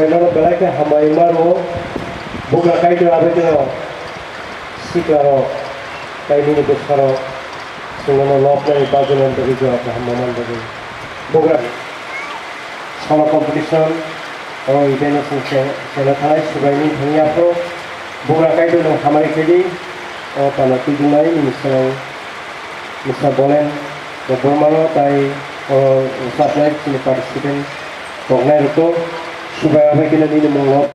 subainano belai ke hamai maro buka kai tu abe tu siklaro kai ni besaro sungono lokna ibajunan bagi tu apa hamaman bagi buka sama competition oh event sungse selatai subaini hanya pro buka kai tu hamai kedi oh tanah tujunai misal boleh bermalu tai oh saatnya sini participant Tongnai itu supaya apa kita ini mengelak.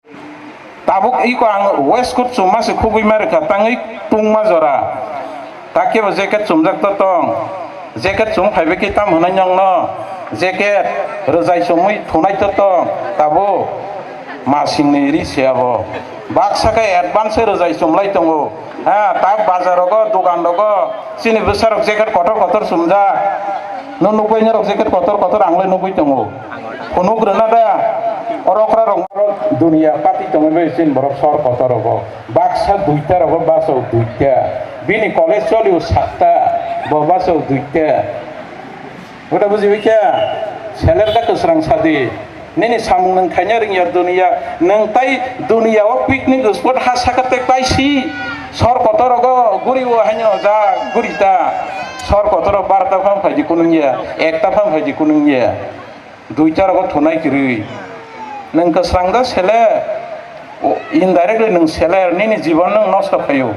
Tabuk iko ang west kut cuma sekubi mereka tangi tung mazora. Taki ba jacket cumjak totong. Jacket cum phaibe kita munai nyong no. Jacket rozai sumui thunai totong. Tabu masing ni ri siabo. Baksa ka advance rozai sumlai tongo. Ha tab bazar ko dukan ko sini besar jacket kotor sumja. No nubai nyarok jacket kotor angle nubai tongo. Kono granada orokra rong dunia pati tongo besin borok sor kotor rogo baksa duita rogo baso duita bini college choliu satta bo baso duita udah buji bikya seler da kesrang sadi nini samung nang khanya ring yar dunia nang tai dunia o picnic spot hasakate paisi sor kotor rogo guri wo hanya ja gurita sor kotor barta pham phaji kunungya ekta pham phaji kunungya duita rogo thunai kiri nang kesrangda sele indirectly nang sele nini jiban nang nosto phayo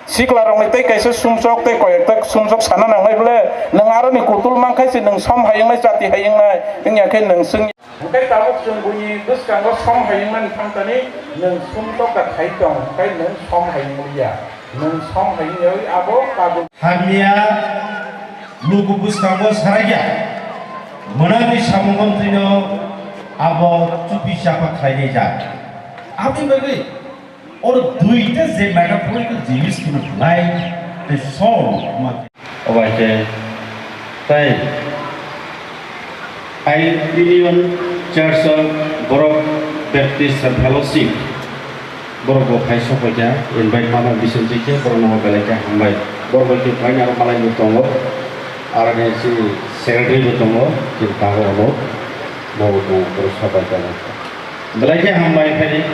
sikla rong tai kaisa sumsok tai koyek sumsok sana nang lai bole nang aro ni kutul mangkai si nang som hayang nai jati hayang nai nang yakai nang sung kai tabuk jung bunyi dus kanggo som hayang man thangtani nang sumsok ka thai tong kai nang som hayang mulia nang som hayang yoi abo kabu hamia lugu bus kanggo saraya Menami samungam tino abo cupi siapa kaya ja. Abi bagi orang duitnya je metaphorical jenis kena lain the soul mat. Oke, saya Union Church of Borok Baptist Fellowship Borok Bokai Sopaja invite mana bisa jadi Borok nama belakang hambai Borok itu banyak orang Malay bertemu arahnya si secretary bertemu kita tahu ono mau terus apa jalan belakang hambai tadi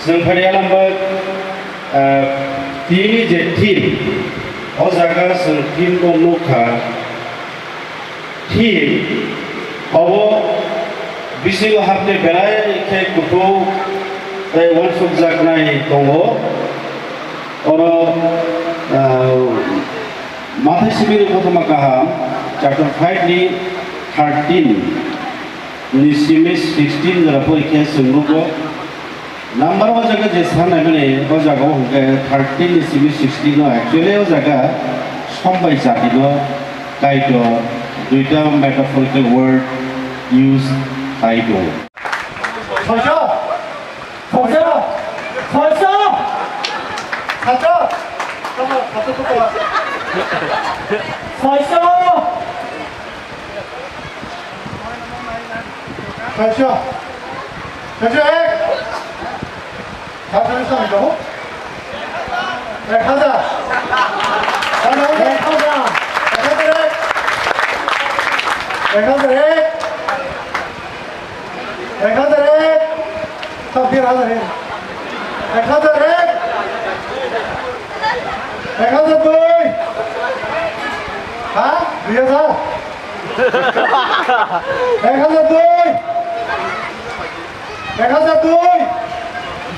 sedang pada alam ini jadi ozaga sentim muka tim awo bisi hafte belai ke kutu one subject nai tongo oro Mathai Sibiri Protoma Kaham, Chapter 5 ni 13, ni Simis 16 jara porikya sungruko. Number o jaga jesan nabene o jaga o 13 ni Simis 16 no actually o jaga sombai jati no kaito duita metaphorical word used kaito.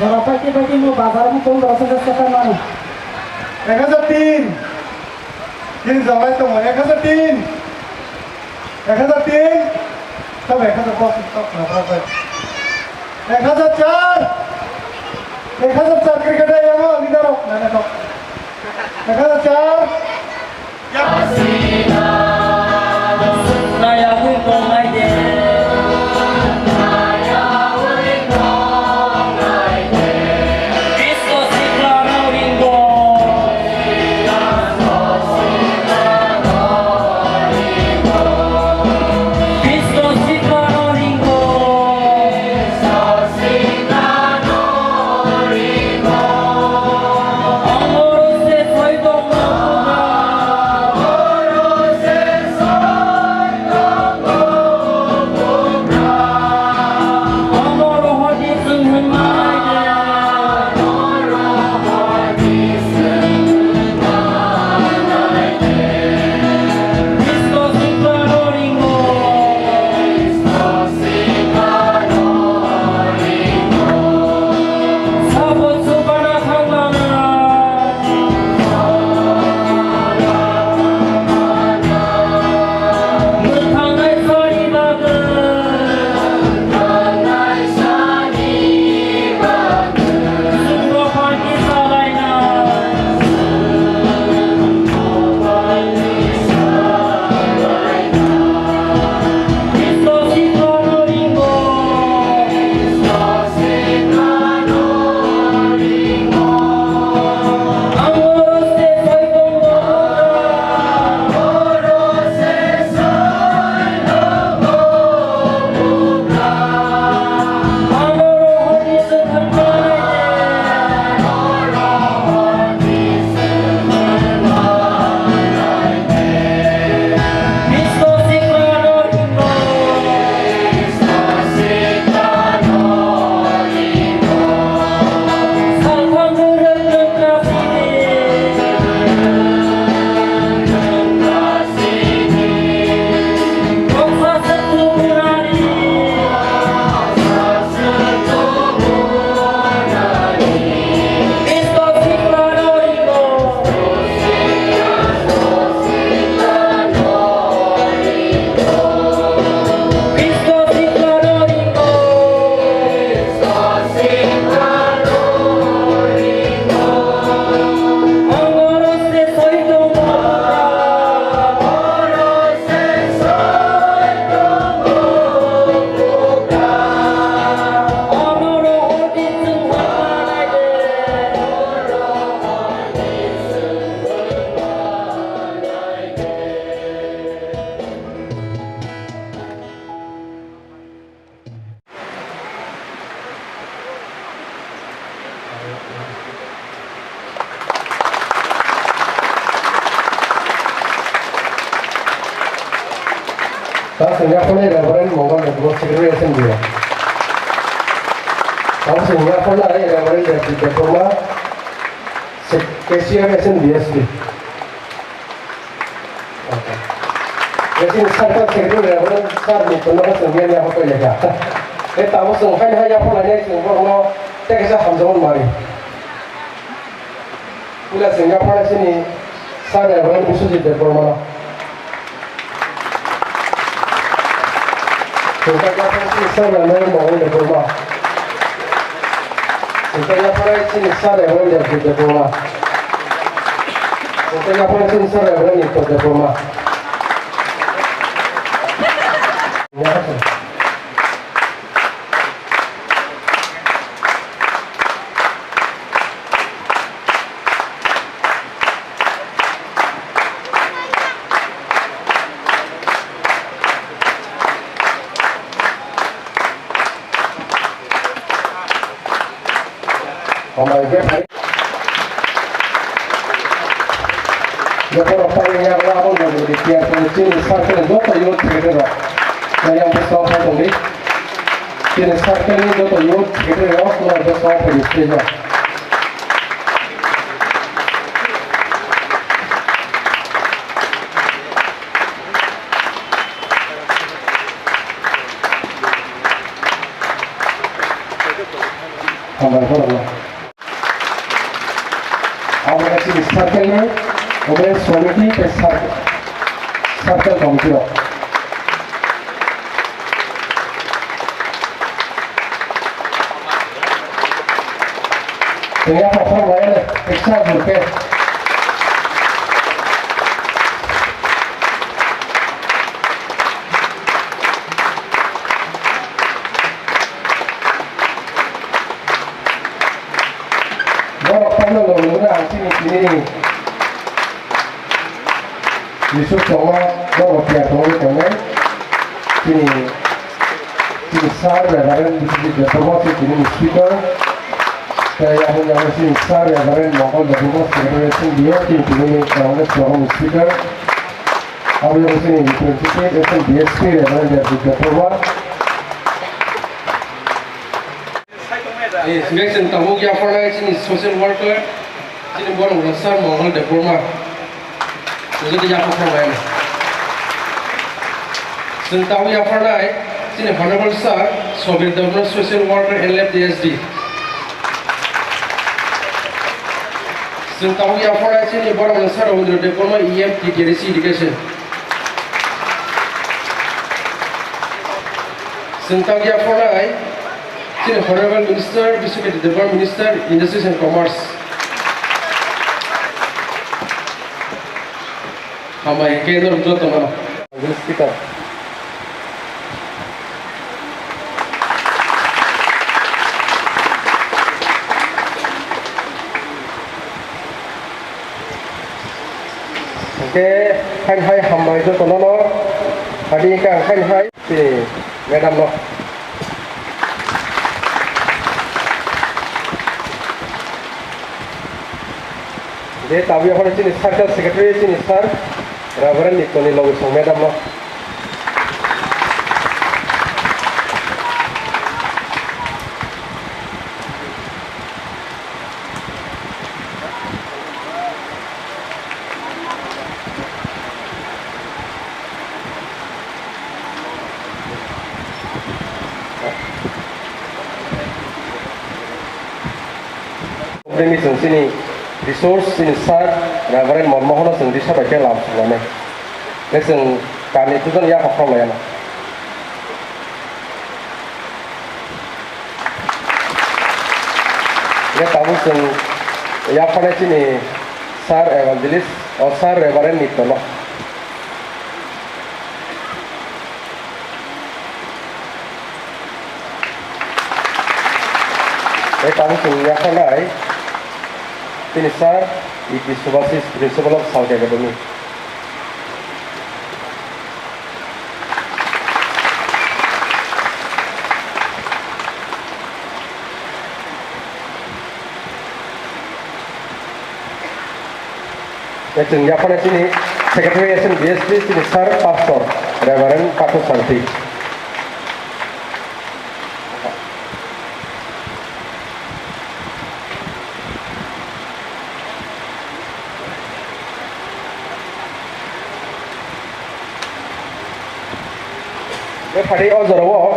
Berapa mau bazar mu tuh berasa sekitar mana? 1003 ini zaman itu mau 1003 sampai 1004 stop berapa? 1004 cricket yang mau leader of mana top? 1004 ya Saya pun komai deh. 다 싱가포르의 레버런 몽골 레버런 세크레터리 했습니다. 다음 싱가포르의 레버런 디플로마 KCM SNBSB. Jadi sarkan sekretar lebaran sar ni penuh senggian yang apa ya? Tahu sengkai hanya polanya sengkau no teksa hamzon mari. Pula Singapura sini sar lebaran musuh di depan. Singapura sini sar lebaran mau di depan. Singapura sini sar lebaran di depan. Singapura sini sar lebaran di depan. Jepang paling yang lama dari tiap sini sarkan dota yut kira yang besar pun ni sini sarkan ini dota yut kira luar besar pun istilah kamar korang awak sini sarkan ni Oke, suami besar, sarkan komputer. Tengah apa lain? Ekstra burke. Bawa panel lalu sini. Yusuf Joma bawa tiap tahun kemudian sini sar lebaran di promosi sini speaker saya punya sini sar lebaran Mongol dari promosi dia sini kalau seorang speaker aku yang sini prinsipnya itu DSP lebaran dari promosi selection tahu ya pada sini social worker sini bukan urusan Mongol dari promosi jadi yang apa namanya? Sentahu yang pernah sini honorable sir, Soviet Governor Social Worker LFDSD. Sentahu yang pernah sini borang sir untuk diploma EMTDC Education. Sentahu yang pernah sini honorable Minister, Vice Department Minister, Industries and Commerce. Hamba Kendra untuk teman. Kita. Oke, hai hamba itu teman lo. Hari kan hai si madam lo. Jadi tahu apa sini sarkan sekretari sini sar. Reverend itu ni logo song madam lo. Ini sini resource ini sar Reverend Monmohon sendiri siapa yang lalu sebenarnya. Lesen kali itu kan ya apa lah ya. Dia tahu sen ya pada sini sar evangelis atau sar Reverend itu loh. Dia tahu sen ya pada sini sar itu sebagai principal of South Academy. Jadi apa di sini? Secretary SNBSD Sinisar Pastor Reverend Patus Santi. Hari ojoro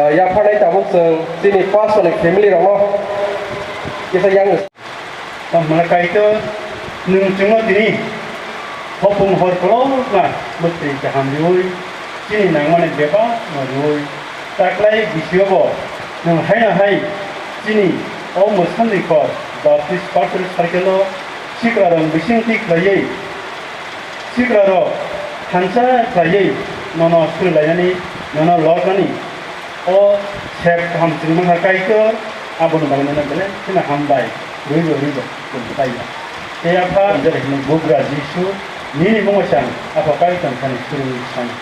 ya panai tabuk seng sini pas oleh family romo kita yang mereka itu nungcungo dini hopung hor kalau nggak mesti jaham diui sini nangon beba ngoi taklai bisyobo nung hai sini almost 100 kor baptis pastor sarkelo sikrarong bisingti klai sikraro hansa klai nono school layani nono logani o sep ham singmang hakai ke abon bangunan bele sina hambai rido kuntai ya apa jadi bugra jisu nini mongosang apa kaitan kan suruh sana